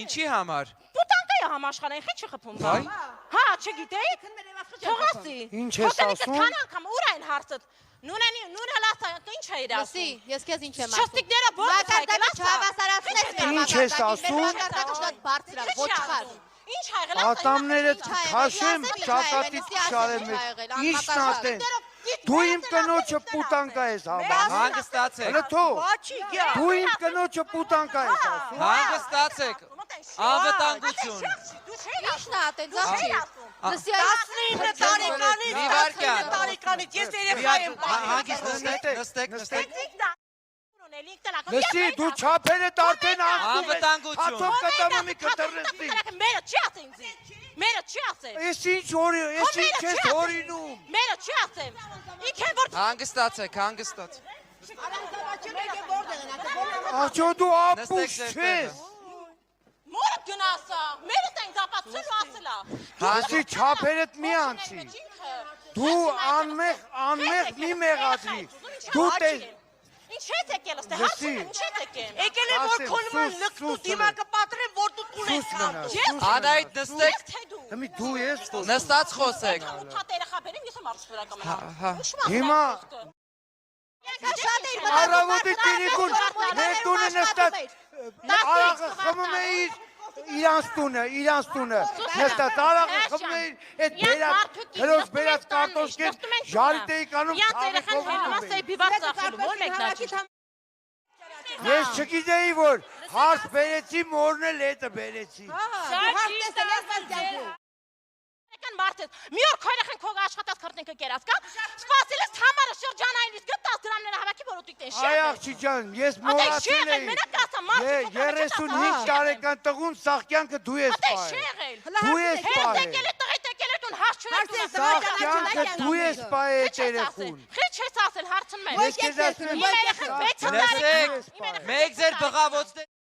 Ինչի համար։ Պուտանկա է համաշխարհային, խի չի խփում դա։ Հա, չգիտեիք։ Թողասի։ Ինչ ես ասում։ Քան անգամ ուր այն հարցը։ Նունը լացա, ինչ է իր ասում։ Լսի, ես քեզ ինչ եմ ասում։ Շստիկները ո՞ր Մակարդակը չհավասարացնես Ինչ ես ասում։ Մակարդակը շատ բարձր է, ոչխար։ Ինչ ա եղել։ Ատամները քաշեմ, ճակատից քշարեմ։ Ի՞նչ նատեն։ Դու իմ կնոջը պուտանկա ես համարում։ Հանգստացեք։ Հələ թող։ Դու իմ կնոջը պուտանկա ես ասում։ Հանգստացեք։ Անվտանգություն։ Ի՞նչն է ատեն, ծախի։ Լսի, 19 տարեկանից ես երեխա եմ Հանգիստ նստեք։ Լսի, դու չափերը արդեն անցնում ես։ Անվտանգություն։ Հացով կտամը մի կտրնստի։ Մերը չի ասել ինձ։ Մերը չի ասել։ Ես ինչ ես հորինում։ Մերը չի ասել։ Ինք են որ Հանգստացեք։ Աղջո դու ապուշ Նստեք չես։ մորը գնասա։ Մերը տեն գապացել ու ասելա։ Լսի, չափերդ մի անցի։ Դու անմեղ մի մեղադրի։ Դու տես։ Ինչ հետ եկել ըստե հարցը ինչ հետ եկել։ Եկել է որ քոնման լկտու դիմակը պատրեմ որ դու տունես կամ։ Անայդ նստեք։ Հիմի դու ես։ Նստած խոսեք։ Ութատ երեխա բերեմ ես եմ արդյունական եմ։ Հիմա առավոտի տիրիկուն մեր տունը նստած արաղը խմում է իրանց տունը նստած արաղը խմում է այդ բերած հրոս բերած կարտոշկեր ժարիտ էի կանում Յաց երեխան հելմասեի բիվար ծախելու որ մեկնաճի։ Ես չգիտեի որ հարց բերեցի մորն էլ հետը բերեցի Եկան մարդես, մի օր քո երեխան քո աշխատած քրտնիկը կերած կա, սպասել ես համարը շրջանայինից գտած դրամները հավաքի որ ուտիկն շեղել։ Այ աղջի ջան, ես մոռացել էի։ 35 տարեկան տղուն սաղկյանքը դու ես պահել։ Դու ես պահել։ Տեկել տուն հարց չունես։ Սաղկյանքը դու ես պահել այդ երեխուն։ Խիչ ես ասել հարցնում եմ։ Ես քեզ ասում եմ։ Լսեք, մեկ ձեր բղավոցներ